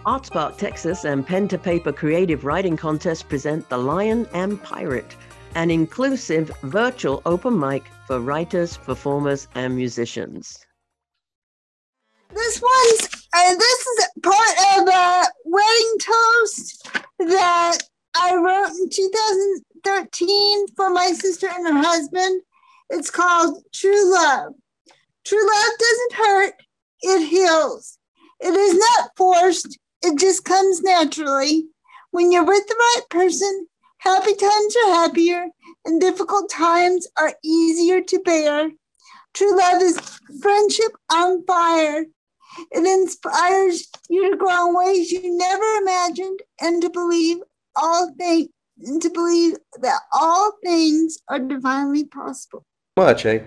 ArtSpark Texas and Pen to Paper Creative Writing Contest present The Lion and Pirate, an inclusive virtual open mic for writers, performers, and musicians. This is part of a wedding toast that I wrote in 2013 for my sister and her husband. It's called True Love. True love doesn't hurt, it heals. It is not forced, it just comes naturally. When you're with the right person, happy times are happier and difficult times are easier to bear. True love is friendship on fire. It inspires you to grow in ways you never imagined and to believe that all things are divinely possible. Much. It's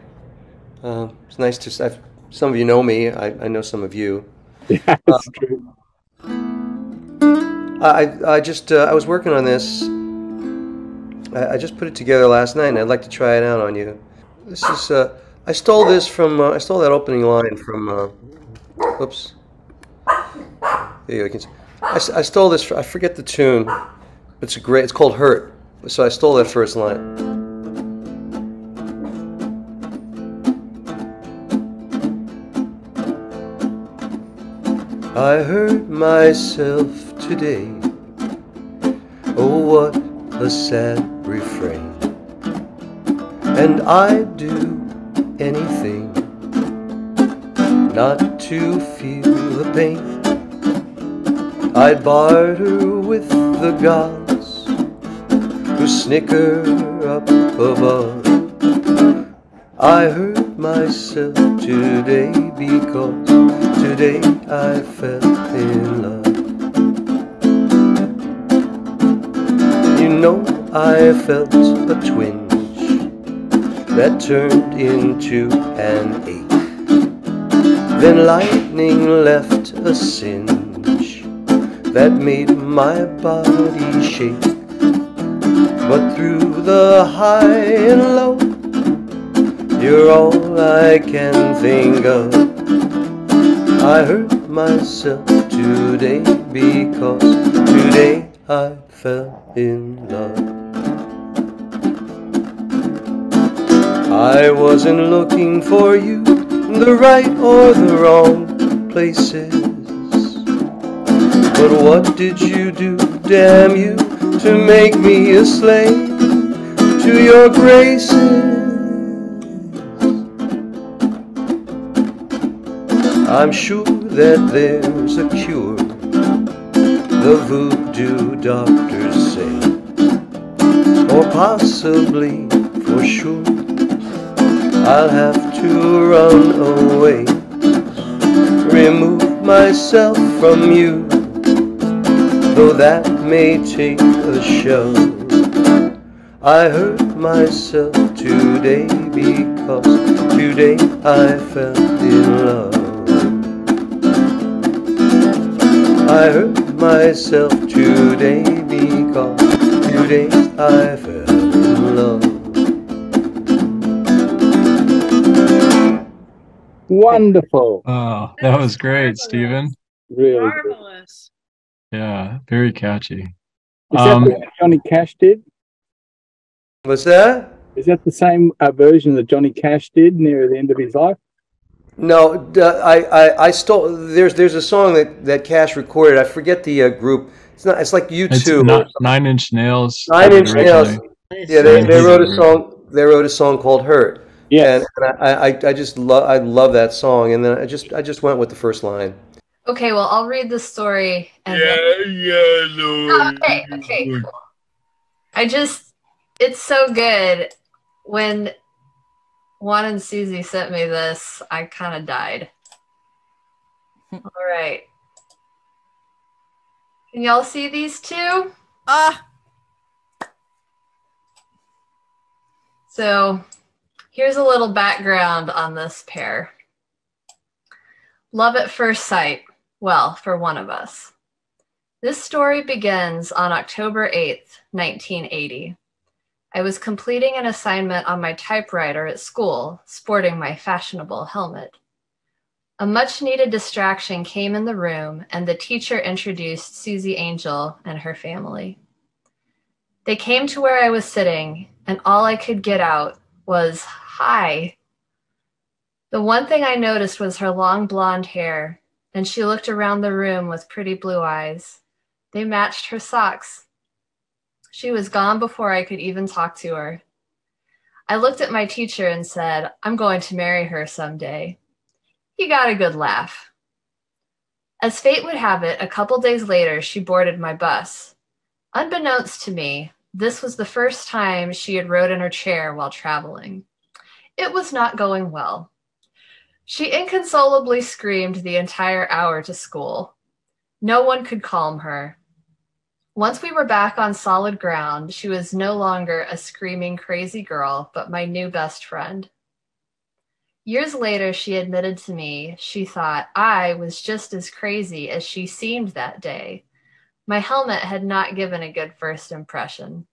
nice to. Some of you know me. I know some of you. Yeah, that's true. I was working on this. I just put it together last night, and I'd like to try it out on you. This is. I stole this from. I stole that opening line from. Whoops. There you go. I stole this. I forget the tune. It's great. It's called "Hurt." So I stole that first line. I hurt myself today. Oh, what a sad refrain. And I'd do anything not to feel the pain. I'd barter with the gods who snicker up above. I hurt myself today because today I fell in love. You know, I felt a twinge that turned into an ache. Then lightning left a singe that made my body shake. But through the high and low, you're all I can think of. I hurt myself today because today I fell in love. I wasn't looking for you in the right or the wrong places. But what did you do, damn you, to make me a slave to your graces? I'm sure that there's a cure, the voodoo doctors say, or possibly, for sure, I'll have to run away, remove myself from you, though that may take a show. I hurt myself today because today I fell in love. I hurt myself today because today I fell in love. Wonderful. Oh, that was great, Stephen. Really Marvelous. Yeah, very catchy. Is that the one Johnny Cash did? What's that? Is that the same version that Johnny Cash did near the end of his life? No, I stole. There's a song that Cash recorded. I forget the group. It's not. It's like U2. It's 9 Inch Nails. 9 Inch Nails. Yeah, they wrote a originally. song. They wrote a song called "Hurt." Yes. And I love that song. And then I just went with the first line. Okay, well, I'll read the story. And then... Okay, cool. It's so good. When Juan and Susie sent me this, I kind of died. All right. Can y'all see these two? So here's a little background on this pair. Love at first sight. Well, for one of us. This story begins on October 8th, 1980. I was completing an assignment on my typewriter at school, sporting my fashionable helmet. A much-needed distraction came in the room, and the teacher introduced Susie Angel and her family. They came to where I was sitting, and all I could get out was, "Hi." The one thing I noticed was her long blonde hair, and she looked around the room with pretty blue eyes. They matched her socks. She was gone before I could even talk to her. I looked at my teacher and said, "I'm going to marry her someday." He got a good laugh. As fate would have it, a couple days later, she boarded my bus. Unbeknownst to me, this was the first time she had rode in her chair while traveling. It was not going well. She inconsolably screamed the entire hour to school. No one could calm her. Once we were back on solid ground, she was no longer a screaming crazy girl, but my new best friend. Years later, she admitted to me she thought I was just as crazy as she seemed that day. My helmet had not given a good first impression.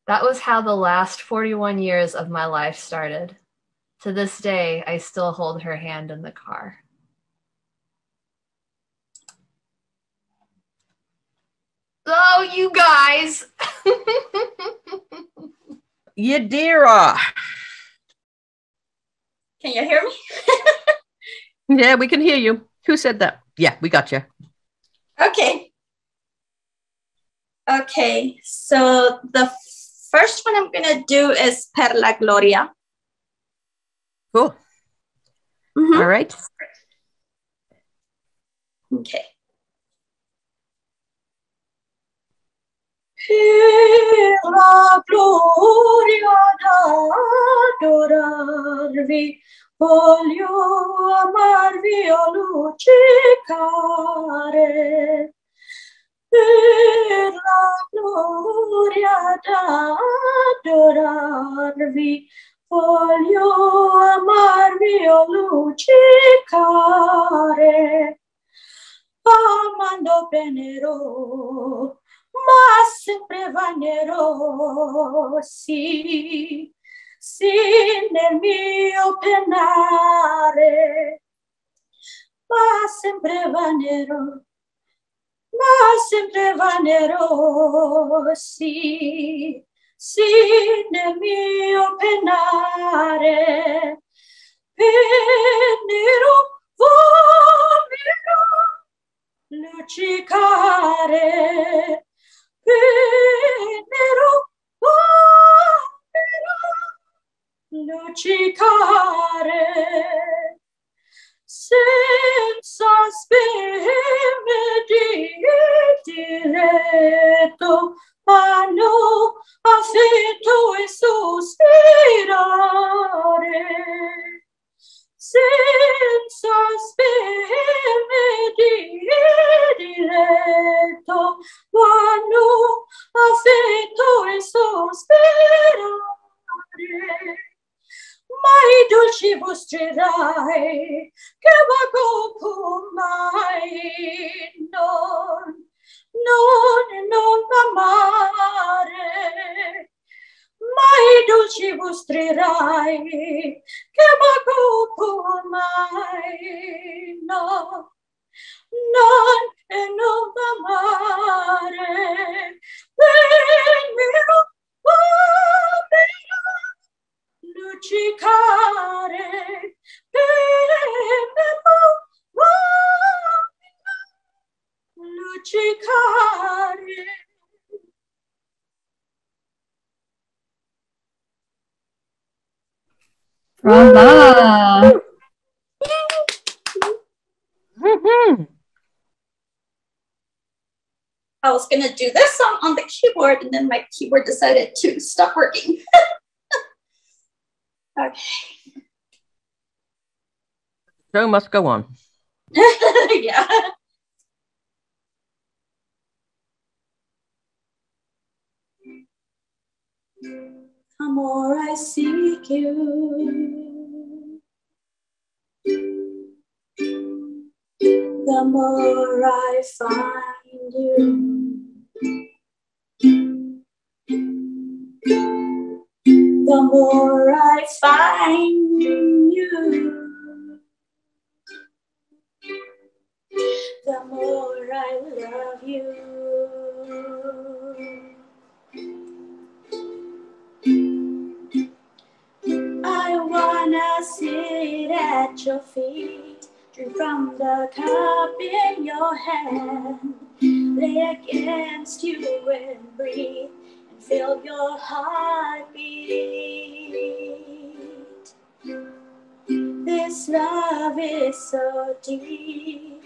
That was how the last 41 years of my life started. To this day, I still hold her hand in the car. Oh, you guys! Yadira. Can you hear me? Yeah, we can hear you. Who said that? Yeah, we got you. Okay. Okay, so the first one I'm gonna do is Per la Gloria. Cool. All right. Okay. Per la gloria d'adorarvi, voglio amarvi o lucicare. Per la gloria d'adorarvi, voglio amarvi o lucicare. Amando penerò, ma sempre vanerò, sì, sì, nel mio penare, ma sempre vanerò, sì, sì, nel mio penare, penerò, volerò, luccicare, penero, volerò, luccicare, senza speme di diletto, hanno affetto e sospirare. Senza speme di diletto, vanno affetto e sospirare. Ma i dolci vostri rai, che vago mai, non amare. Ma i dolci vostri rai, che vago mai, non amare. Venero, venero, luccicare, venero, luccicare. Brava! I was going to do this song on the keyboard, and then my keyboard decided to stop working. Okay. Show must go on. Yeah. The more I seek you, the more I find you. The more I find you, the more I love you. I wanna sit at your feet, drink from the cup in your hand, lay against you and breathe, and feel your heartbeat. This love is so deep,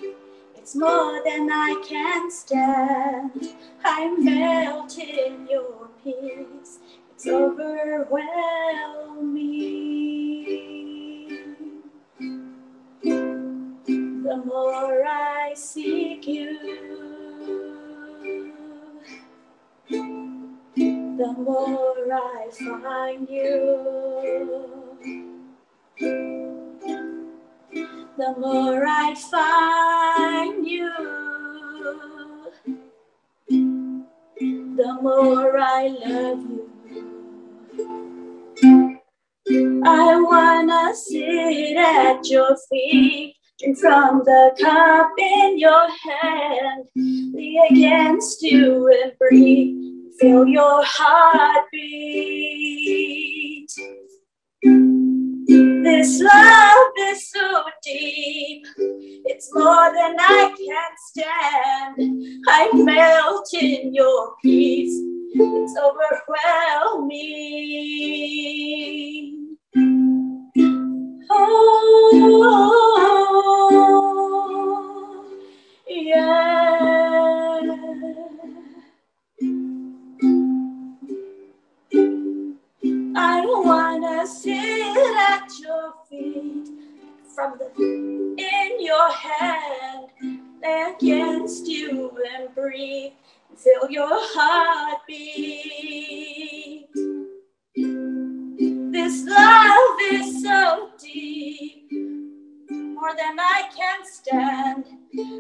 it's more than I can stand. I melt in your peace, it's overwhelming. The more I seek you, the more I find you. The more I find you, the more I love you. I wanna sit at your feet, drink from the cup in your hand, lay against you and breathe, feel your heartbeat. This love is so deep, it's more than I can stand. I melt in your peace, it's overwhelming. Oh, yeah. I wanna sit at your feet, from the in your hand, lay against you and breathe, feel your heartbeat. This love is so deep, more than I can stand.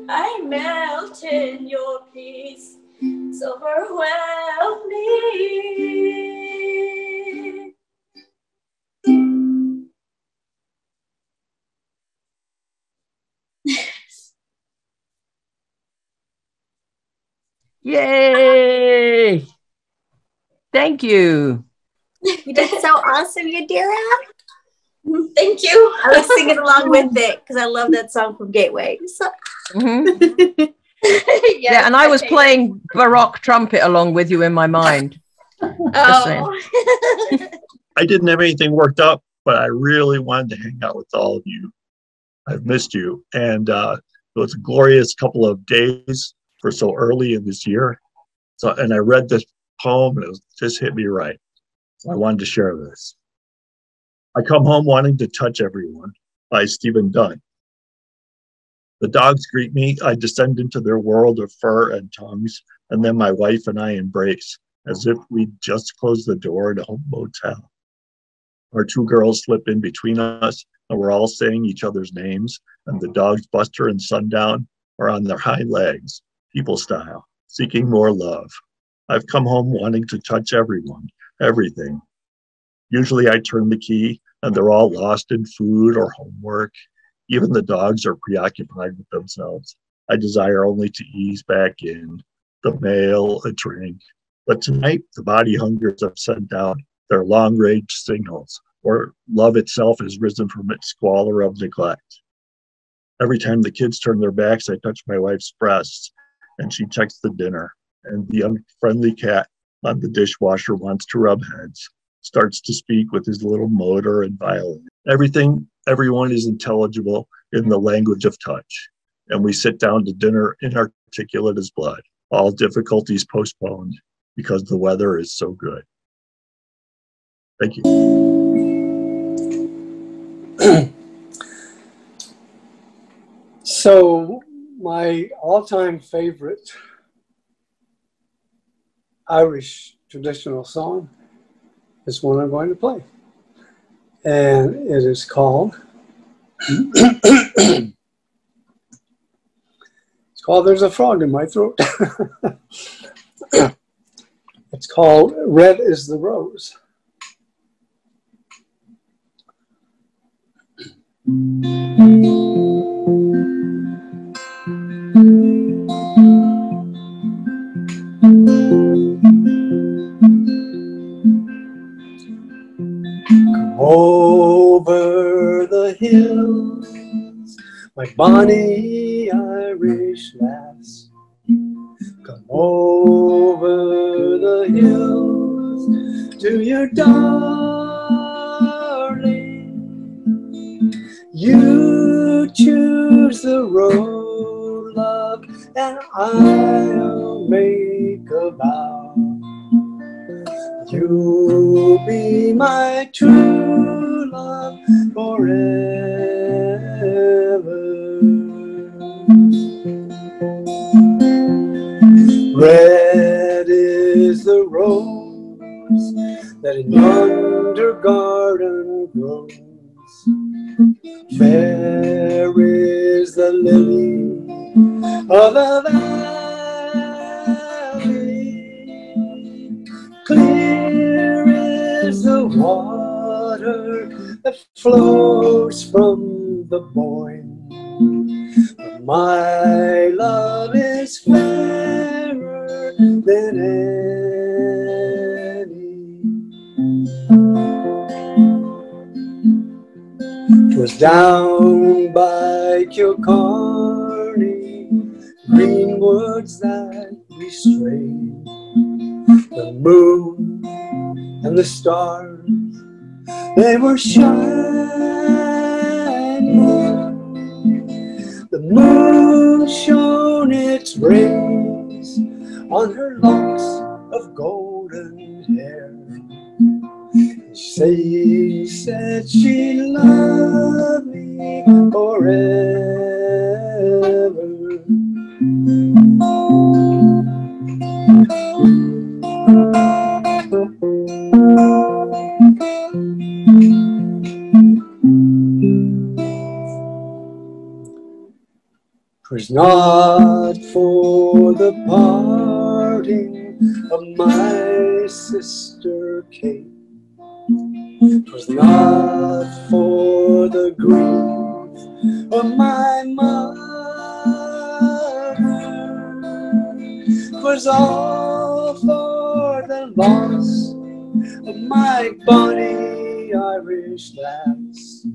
I melt in your peace, it's overwhelming. Yay! Thank you. You did so awesome, Yadira. Thank you. I was singing along with it because I love that song from Gateway. So. Yes, Yeah, and I was playing Baroque trumpet along with you in my mind. Oh. I didn't have anything worked up, but I really wanted to hang out with all of you. I've missed you. And it was a glorious couple of days for so early in this year. So, and I read this poem and it just hit me right. So I wanted to share this. I Come Home Wanting to Touch Everyone by Stephen Dunn. The dogs greet me. I descend into their world of fur and tongues, and then my wife and I embrace, as if we'd just closed the door at a home motel. Our two girls slip in between us, and we're all saying each other's names, and the dogs Buster and Sundown are on their hind legs, people style, seeking more love. I've come home wanting to touch everyone, everything. Usually I turn the key, and they're all lost in food or homework. Even the dogs are preoccupied with themselves. I desire only to ease back in, the mail, a drink. But tonight, the body hungers have sent out their long-range signals, or love itself has risen from its squalor of neglect. Every time the kids turn their backs, I touch my wife's breasts, and she checks the dinner. And the unfriendly cat on the dishwasher wants to rub heads, starts to speak with his little motor and violin. Everyone is intelligible in the language of touch. And we sit down to dinner inarticulate as blood, all difficulties postponed because the weather is so good. Thank you. So my all-time favorite Irish traditional song is one I'm going to play. And it is called, it's called There's a Frog in My Throat. It's called Red is the Rose. My bonny Irish lass, come over the hills to your darling. You choose the road, love, and I'll make a vow. You'll be my true love forever. Red is the rose that in yonder garden grows. Fair is the lily of the valley. Clear is the water that flows from the Boyne. But my love is fairer than any. 'Twas down by Kilcarney, green woods that we strayed. The moon and the stars, they were shining. The moon shone its rays on her locks of golden hair. She said she loved me forever. Twas not for the parting of my sister Kate. 'Twas not for the grief of my mother. 'Twas all for the loss of my bonny Irish lass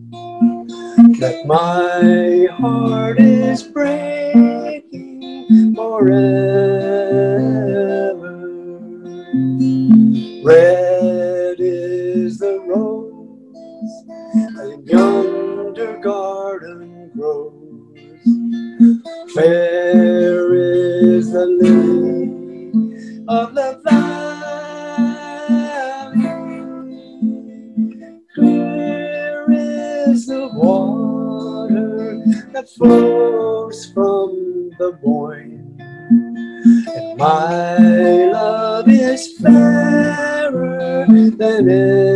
that my heart is breaking forever. Red is the rose that in yonder garden grows. Fair is the lily of the valley. Clear is the water that flows from the Boyne. And my love is fairer than any.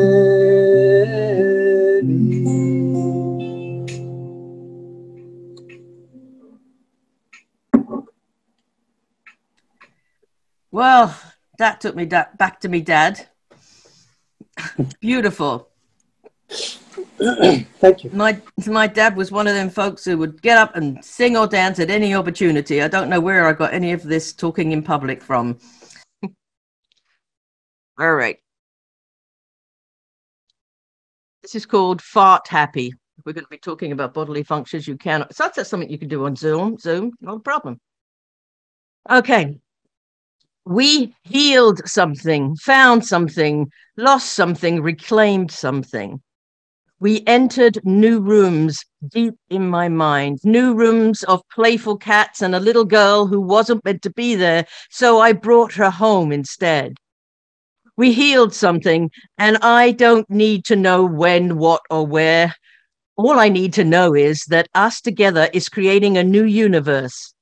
Well, that took me back to me dad. Beautiful. Thank you. My dad was one of them folks who would get up and sing or dance at any opportunity. I don't know where I got any of this talking in public from. All right. This is called Fart Happy. We're going to be talking about bodily functions you can. So that's something you can do on Zoom, not a problem. Okay. We healed something, found something, lost something, reclaimed something. We entered new rooms deep in my mind, new rooms of playful cats and a little girl who wasn't meant to be there, so I brought her home instead. We healed something, and I don't need to know when, what, or where. All I need to know is that us together is creating a new universe.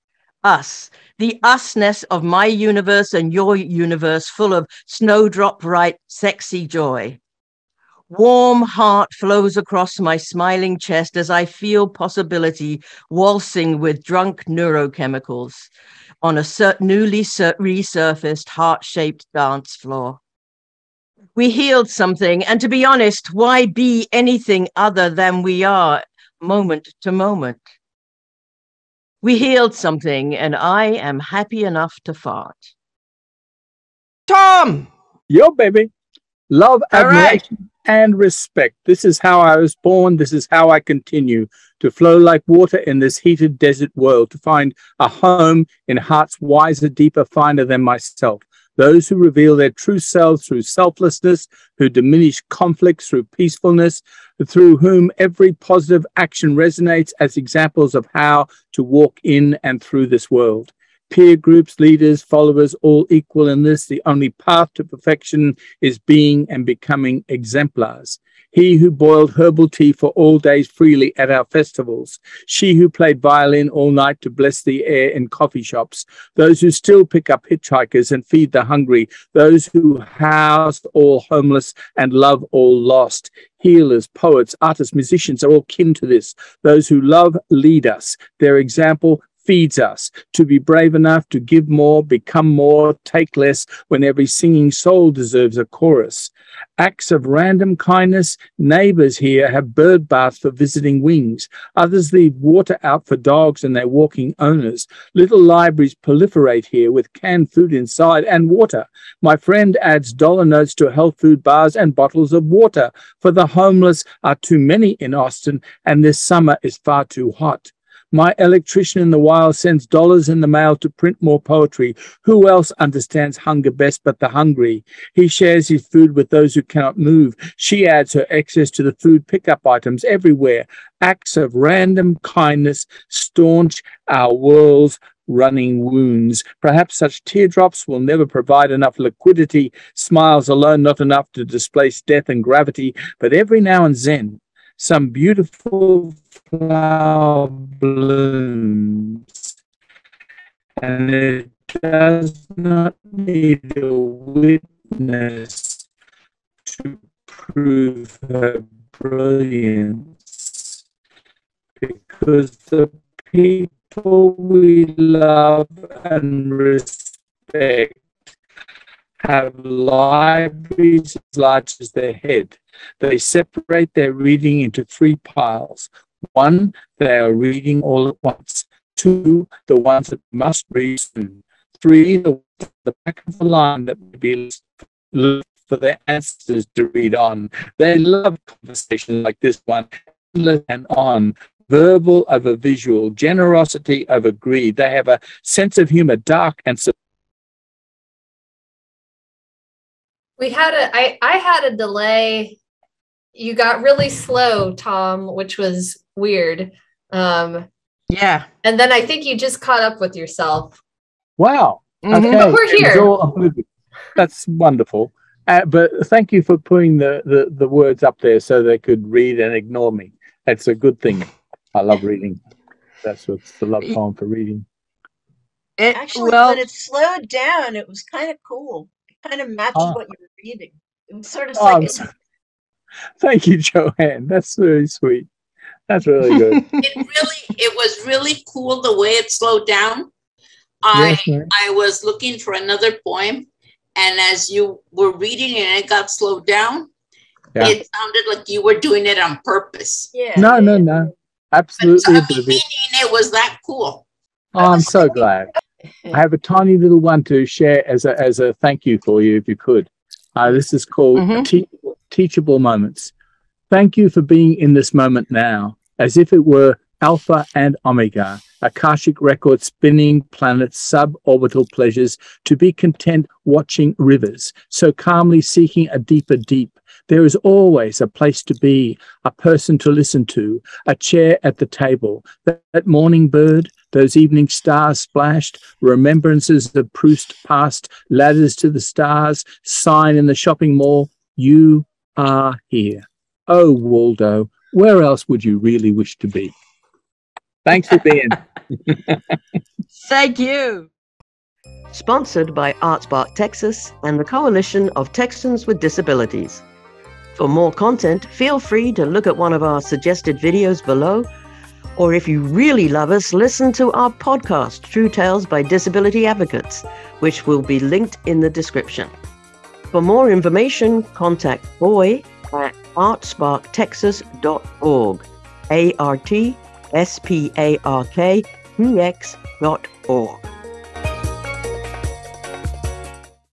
Us, the usness of my universe and your universe, full of snowdrop right, sexy joy. Warm heart flows across my smiling chest as I feel possibility waltzing with drunk neurochemicals on a newly resurfaced heart-shaped dance floor. We healed something, and to be honest, why be anything other than we are, moment to moment? We healed something, and I am happy enough to fart. Tom! Yo, baby. Love, All right. admiration, and respect. This is how I was born. This is how I continue to flow like water in this heated desert world, to find a home in hearts wiser, deeper, finer than myself. Those who reveal their true selves through selflessness, who diminish conflicts through peacefulness, through whom every positive action resonates as examples of how to walk in and through this world. Peer groups, leaders, followers, all equal in this. The only path to perfection is being and becoming exemplars. He who boiled herbal tea for all days freely at our festivals. She who played violin all night to bless the air in coffee shops. Those who still pick up hitchhikers and feed the hungry. Those who house all homeless and love all lost. Healers, poets, artists, musicians are all kin to this. Those who love lead us. Their example feeds us to be brave enough to give more, become more, take less, when every singing soul deserves a chorus. Acts of random kindness. Neighbors here have bird baths for visiting wings. Others leave water out for dogs and their walking owners. Little libraries proliferate here with canned food inside and water. My friend adds dollar notes to health food bars and bottles of water, for the homeless are too many in Austin and this summer is far too hot. My electrician in the wild sends dollars in the mail to print more poetry. Who else understands hunger best but the hungry? He shares his food with those who cannot move. She adds her excess to the food pickup items everywhere. Acts of random kindness staunch our world's running wounds. Perhaps such teardrops will never provide enough liquidity, smiles alone not enough to displace death and gravity, but every now and then, some beautiful flower blooms, and it does not need a witness to prove her brilliance, because the people we love and respect have libraries as large as their head. They separate their reading into 3 piles. 1, they are reading all at once. 2, the ones that must read soon. 3, the back of the line that may be look for their ancestors to read on. They love conversations like this one, and on. Verbal over visual, generosity over greed. They have a sense of humor, dark and I had a delay. You got really slow, Tom, which was weird. Yeah. And then I think you just caught up with yourself. Wow. Okay. But we're here. That's wonderful. But thank you for putting the words up there so they could read and ignore me. That's a good thing. I love reading. That's what's the love poem for reading. Actually, when it slowed down, it was kind of cool. It kind of matched what you were reading. It was sort of psychedelic. Thank you, Joanne. That's very sweet. That's really good. It was really cool the way it slowed down. I was looking for another poem, and as you were reading and it got slowed down, it sounded like you were doing it on purpose. Yeah. No. Absolutely. It was that cool. Oh, I'm so glad. I have a tiny little one to share as a thank you for you, if you could. This is called Teachable Moments. Thank you for being in this moment now, as if it were Alpha and Omega, Akashic record spinning planets, suborbital pleasures, to be content watching rivers, so calmly seeking a deeper deep. There is always a place to be, a person to listen to, a chair at the table, that morning bird, those evening stars splashed, remembrances of Proust past, ladders to the stars, sign in the shopping mall, you are here. Oh, Waldo, where else would you really wish to be? Thanks for being. Thank you. Sponsored by ArtSpark Texas and the Coalition of Texans with Disabilities. For more content, feel free to look at one of our suggested videos below, or if you really love us, listen to our podcast, True Tales by Disability Advocates, which will be linked in the description. For more information, contact Boy at artsparktexas.org, artsparktx.org.